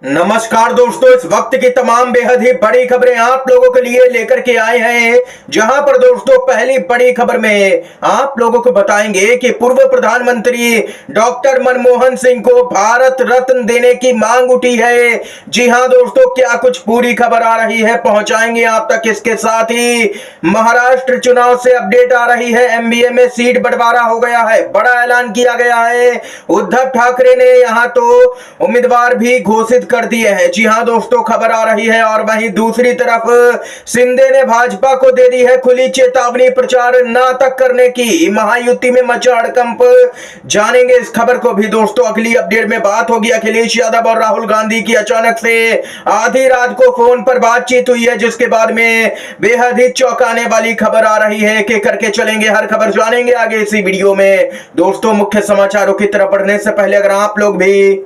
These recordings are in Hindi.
नमस्कार दोस्तों, इस वक्त की तमाम बेहद ही बड़ी खबरें आप लोगों के लिए लेकर के आए हैं। जहां पर दोस्तों पहली बड़ी खबर में आप लोगों को बताएंगे कि पूर्व प्रधानमंत्री डॉक्टर मनमोहन सिंह को भारत रत्न देने की मांग उठी है। जी हां दोस्तों, क्या कुछ पूरी खबर आ रही है, पहुंचाएंगे आप तक। इसके साथ ही महाराष्ट्र चुनाव से अपडेट आ रही है। एमबीए में सीट बंटवारा हो गया है, बड़ा ऐलान किया गया है। उद्धव ठाकरे ने यहां तो उम्मीदवार भी घोषित कर दिए हैं। जी हां दोस्तों, खबर आ रही है। और वहीं दूसरी तरफ शिंदे ने भाजपा को दे दी है खुली चेतावनी, प्रचार न तक करने की। महायुति में मचा हड़कंप, जानेंगे इस खबर को भी दोस्तों। अगली अपडेट में बात होगी अखिलेश यादव और राहुल गांधी की अचानक से आधी रात को फोन पर बातचीत हुई है, जिसके बाद में बेहद ही चौंकाने वाली खबर आ रही है कि करके चलेंगे। हर खबर जानेंगे आगे इसी वीडियो में दोस्तों। मुख्य समाचारों की तरफ बढ़ने से पहले अगर आप लोग भी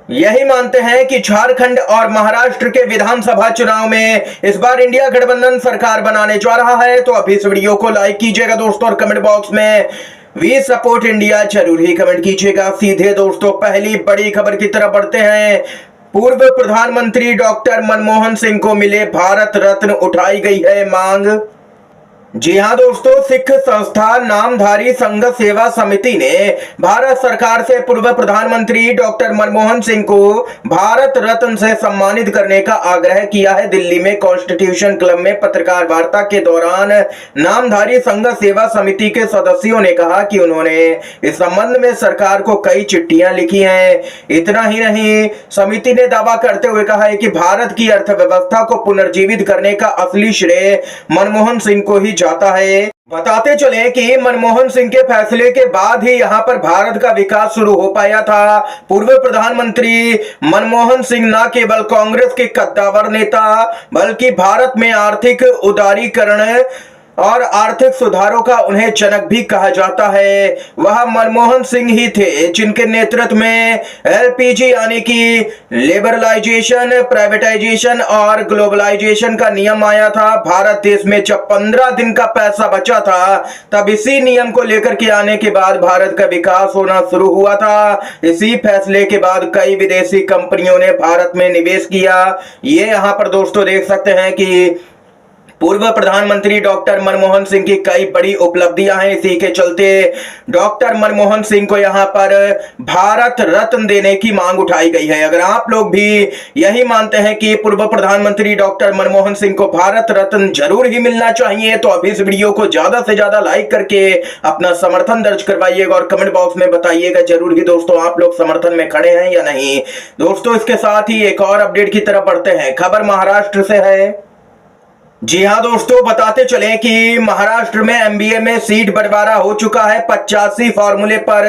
यही मानते हैं कि झारखंड और महाराष्ट्र के विधानसभा चुनाव में इस बार इंडिया गठबंधन सरकार बनाने जा रहा है, तो अभी इस वीडियो को लाइक कीजिएगा दोस्तों और कमेंट बॉक्स में वी सपोर्ट इंडिया जरूर ही कमेंट कीजिएगा। सीधे दोस्तों पहली बड़ी खबर की तरफ बढ़ते हैं। पूर्व प्रधानमंत्री डॉक्टर मनमोहन सिंह को मिले भारत रत्न, उठाई गई है मांग। जी हां दोस्तों, सिख संस्था नामधारी संघ सेवा समिति ने भारत सरकार से पूर्व प्रधानमंत्री डॉक्टर मनमोहन सिंह को भारत रत्न से सम्मानित करने का आग्रह किया है। दिल्ली में कॉन्स्टिट्यूशन क्लब में पत्रकार वार्ता के दौरान नामधारी संघ सेवा समिति के सदस्यों ने कहा कि उन्होंने इस संबंध में सरकार को कई चिट्ठियां लिखी हैं। इतना ही नहीं, समिति ने दावा करते हुए कहा है कि भारत की अर्थव्यवस्था को पुनर्जीवित करने का असली श्रेय मनमोहन सिंह को ही जाता है। बताते चले कि मनमोहन सिंह के फैसले के बाद ही यहां पर भारत का विकास शुरू हो पाया था। पूर्व प्रधानमंत्री मनमोहन सिंह न केवल कांग्रेस के कद्दावर नेता बल्कि भारत में आर्थिक उदारीकरण और आर्थिक सुधारों का उन्हें जनक भी कहा जाता है। वह मनमोहन सिंह ही थे जिनके नेतृत्व में एलपीजी यानी कि लिबरलाइजेशन, प्राइवेटाइजेशन और ग्लोबलाइजेशन का नियम आया था। भारत देश में जब 15 दिन का पैसा बचा था, तब इसी नियम को लेकर के आने के बाद भारत का विकास होना शुरू हुआ था। इसी फैसले के बाद कई विदेशी कंपनियों ने भारत में निवेश किया। ये यहाँ पर दोस्तों देख सकते हैं कि पूर्व प्रधानमंत्री डॉक्टर मनमोहन सिंह की कई बड़ी उपलब्धियां हैं। इसी के चलते डॉक्टर मनमोहन सिंह को यहां पर भारत रत्न देने की मांग उठाई गई है। अगर आप लोग भी यही मानते हैं कि पूर्व प्रधानमंत्री डॉक्टर मनमोहन सिंह को भारत रत्न जरूर ही मिलना चाहिए, तो अभी इस वीडियो को ज्यादा से ज्यादा लाइक करके अपना समर्थन दर्ज करवाइएगा और कमेंट बॉक्स में बताइएगा जरूर ही दोस्तों आप लोग समर्थन में खड़े हैं या नहीं। दोस्तों इसके साथ ही एक और अपडेट की तरफ बढ़ते हैं। खबर महाराष्ट्र से है। जी हां दोस्तों, बताते चले कि महाराष्ट्र में एमबीए में सीट बंटवारा हो चुका है। 85 फॉर्मूले पर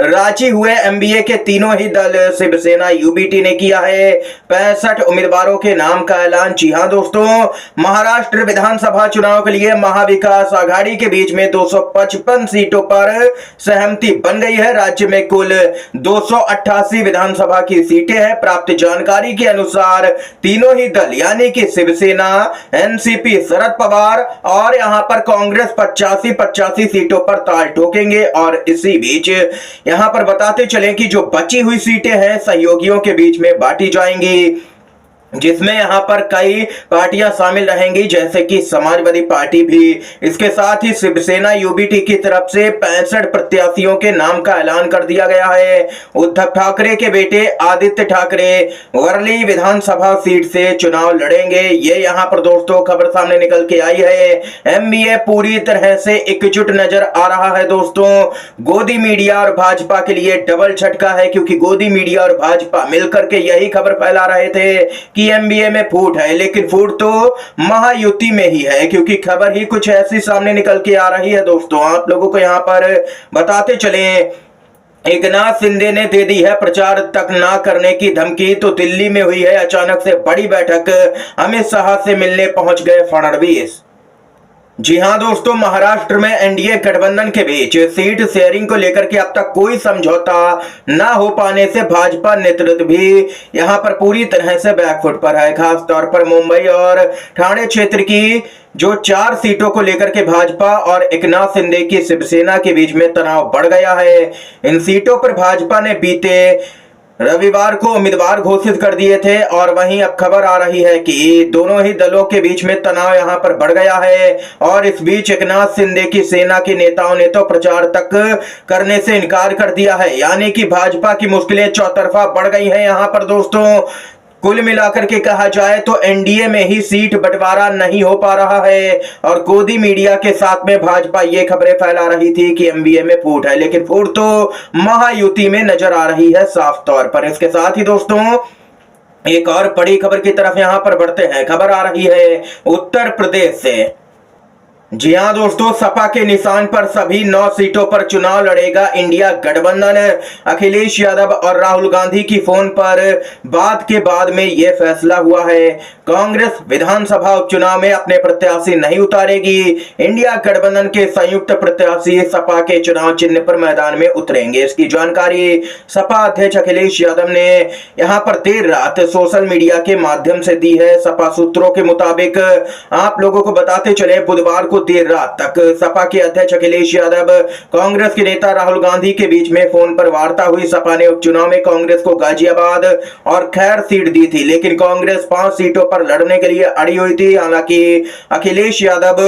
राजी हुए एमबीए के तीनों ही दल शिवसेना यूबीटी ने किया है 65 उम्मीदवारों के नाम का ऐलान। जी हां दोस्तों, महाराष्ट्र विधानसभा चुनाव के लिए महाविकास आघाड़ी के बीच में 255 सीटों पर सहमति बन गई है। राज्य में कुल 288 विधानसभा की सीटें हैं। प्राप्त जानकारी के अनुसार तीनों ही दल यानी कि शिवसेना, एनसीपी, शरद पवार और यहां पर कांग्रेस 85 सीटों पर ताल ठोकेंगे। और इसी बीच यहां पर बताते चलें कि जो बची हुई सीटें हैं सहयोगियों के बीच में बांटी जाएंगी, जिसमें यहां पर कई पार्टियां शामिल रहेंगी जैसे कि समाजवादी पार्टी भी। इसके साथ ही शिवसेना यूबीटी की तरफ से 65 प्रत्याशियों के नाम का ऐलान कर दिया गया है। उद्धव ठाकरे के बेटे आदित्य ठाकरे वर्ली विधानसभा सीट से चुनाव लड़ेंगे। ये यहां पर दोस्तों खबर सामने निकल के आई है। एमबीए पूरी तरह से एकजुट नजर आ रहा है दोस्तों। गोदी मीडिया और भाजपा के लिए डबल झटका है, क्योंकि गोदी मीडिया और भाजपा मिलकर के यही खबर फैला रहे थे कि एमबीए में फूट है, लेकिन फूट तो महायुति में ही है, क्योंकि खबर ही कुछ ऐसी सामने निकल के आ रही है दोस्तों। आप लोगों को यहां पर बताते चलें, एकनाथ शिंदे ने दे दी है प्रचार तक ना करने की धमकी। तो दिल्ली में हुई है अचानक से बड़ी बैठक, अमित शाह से मिलने पहुंच गए फडणवीस। जी हां दोस्तों, महाराष्ट्र में एनडीए गठबंधन के बीच सीट शेयरिंग को लेकर के अब तक कोई समझौता ना हो पाने से भाजपा नेतृत्व भी यहां पर पूरी तरह से बैकफुट पर है। खास तौर पर मुंबई और ठाणे क्षेत्र की जो 4 सीटों को लेकर के भाजपा और एकनाथ शिंदे की शिवसेना के बीच में तनाव बढ़ गया है। इन सीटों पर भाजपा ने बीते रविवार को उम्मीदवार घोषित कर दिए थे और वहीं अब खबर आ रही है कि दोनों ही दलों के बीच में तनाव यहां पर बढ़ गया है और इस बीच एकनाथ शिंदे की सेना के नेताओं ने तो प्रचार तक करने से इनकार कर दिया है। यानी कि भाजपा की मुश्किलें चौतरफा बढ़ गई हैं यहां पर दोस्तों। कुल मिलाकर के कहा जाए तो एनडीए में ही सीट बंटवारा नहीं हो पा रहा है और गोदी मीडिया के साथ में भाजपा ये खबरें फैला रही थी कि एमबीए में फूट है, लेकिन फूट तो महायुति में नजर आ रही है साफ तौर पर। इसके साथ ही दोस्तों एक और बड़ी खबर की तरफ यहां पर बढ़ते हैं। खबर आ रही है उत्तर प्रदेश से। जी हां दोस्तों, सपा के निशान पर सभी 9 सीटों पर चुनाव लड़ेगा इंडिया गठबंधन। अखिलेश यादव और राहुल गांधी की फोन पर बात के बाद में यह फैसला हुआ है। कांग्रेस विधानसभा उपचुनाव में अपने प्रत्याशी नहीं उतारेगी। इंडिया गठबंधन के संयुक्त प्रत्याशी सपा के चुनाव चिन्ह पर मैदान में उतरेंगे। इसकी जानकारी सपा अध्यक्ष अखिलेश यादव ने यहां पर देर रात सोशल मीडिया के माध्यम से दी है। सपा सूत्रों के मुताबिक आप लोगों को बताते चले, बुधवार को देर रात तक सपा के अध्यक्ष अखिलेश यादव कांग्रेस के नेता राहुल गांधी के बीच में फोन पर वार्ता हुई। सपा ने उपचुनाव में कांग्रेस को गाजियाबाद और खैर सीट दी थी, लेकिन कांग्रेस 5 सीटों पर लड़ने के लिए अड़ी हुई थी। हालांकि अखिलेश यादव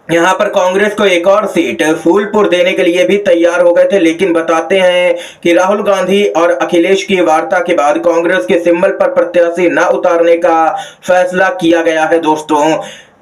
यहां पर कांग्रेस को एक और सीट फूलपुर देने के लिए भी तैयार हो गए थे, लेकिन बताते हैं कि राहुल गांधी और अखिलेश की वार्ता के बाद कांग्रेस के सिंबल पर प्रत्याशी न उतारने का फैसला किया गया है। दोस्तों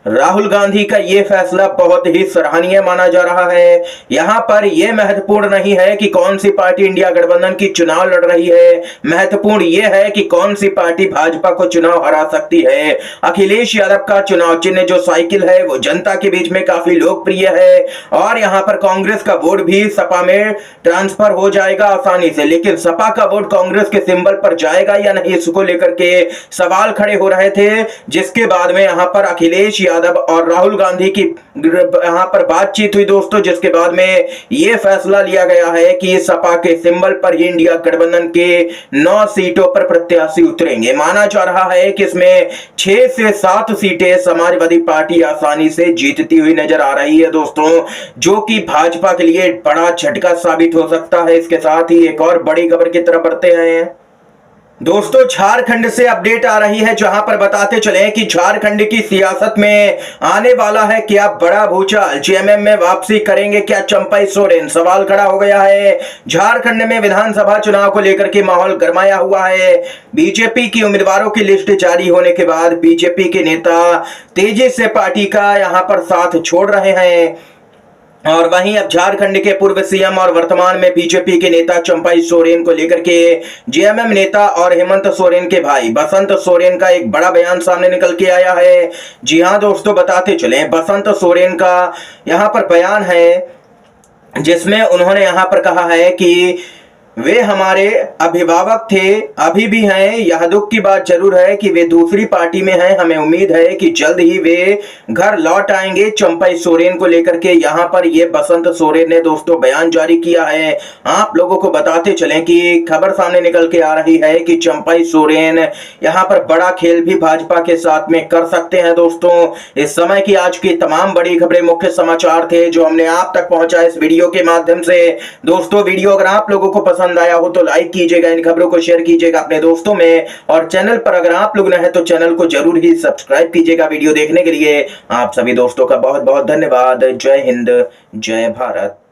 राहुल गांधी का यह फैसला बहुत ही सराहनीय माना जा रहा है। यहां पर यह महत्वपूर्ण नहीं है कि कौन सी पार्टी इंडिया गठबंधन की चुनाव लड़ रही है, महत्वपूर्ण यह है कि कौन सी पार्टी भाजपा को चुनाव हरा सकती है। अखिलेश यादव का चुनाव चिन्ह जो साइकिल है वो जनता के बीच में काफी लोकप्रिय है और यहां पर कांग्रेस का वोट भी सपा में ट्रांसफर हो जाएगा आसानी से, लेकिन सपा का वोट कांग्रेस के सिंबल पर जाएगा या नहीं, इसको लेकर के सवाल खड़े हो रहे थे। जिसके बाद में यहां पर अखिलेश यादव और राहुल गांधी की यहां पर बातचीत हुई दोस्तों, जिसके बाद में यह फैसला लिया गया है कि सपा के सिंबल पर ही इंडिया गठबंधन के 9 सीटों पर प्रत्याशी उतरेंगे। माना जा रहा है कि इसमें 6 से 7 सीटें समाजवादी पार्टी आसानी से जीतती हुई नजर आ रही है दोस्तों, जो कि भाजपा के लिए बड़ा झटका साबित हो सकता है। इसके साथ ही एक और बड़ी खबर की तरफ बढ़ते हैं दोस्तों। झारखंड से अपडेट आ रही है, जहां पर बताते चले कि झारखंड की सियासत में आने वाला है क्या बड़ा भूचाल। जेएमएम में वापसी करेंगे क्या चंपई सोरेन, सवाल खड़ा हो गया है। झारखंड में विधानसभा चुनाव को लेकर के माहौल गरमाया हुआ है। बीजेपी की उम्मीदवारों की लिस्ट जारी होने के बाद बीजेपी के नेता तेजी से पार्टी का यहां पर साथ छोड़ रहे हैं और वहीं अब झारखंड के पूर्व सीएम और वर्तमान में बीजेपी के नेता चंपई सोरेन को लेकर के जेएमएम नेता और हेमंत सोरेन के भाई बसंत सोरेन का एक बड़ा बयान सामने निकल के आया है। जी हां दोस्तों, बताते चले बसंत सोरेन का यहां पर बयान है, जिसमें उन्होंने यहां पर कहा है कि वे हमारे अभिभावक थे, अभी भी हैं। यह दुख की बात जरूर है कि वे दूसरी पार्टी में हैं। हमें उम्मीद है कि जल्द ही वे घर लौट आएंगे। चंपई सोरेन को लेकर के यहां पर ये बसंत सोरेन ने दोस्तों बयान जारी किया है। आप लोगों को बताते चलें कि खबर सामने निकल के आ रही है कि चंपई सोरेन यहां पर बड़ा खेल भी भाजपा के साथ में कर सकते हैं। दोस्तों इस समय की आज की तमाम बड़ी खबरें, मुख्य समाचार थे जो हमने आप तक पहुंचाए इस वीडियो के माध्यम से। दोस्तों वीडियो अगर आप लोगों को पसंद आया हो तो लाइक कीजिएगा, इन खबरों को शेयर कीजिएगा अपने दोस्तों में और चैनल पर अगर आप लोग नए हैं तो चैनल को जरूर ही सब्सक्राइब कीजिएगा। वीडियो देखने के लिए आप सभी दोस्तों का बहुत बहुत धन्यवाद। जय हिंद, जय भारत।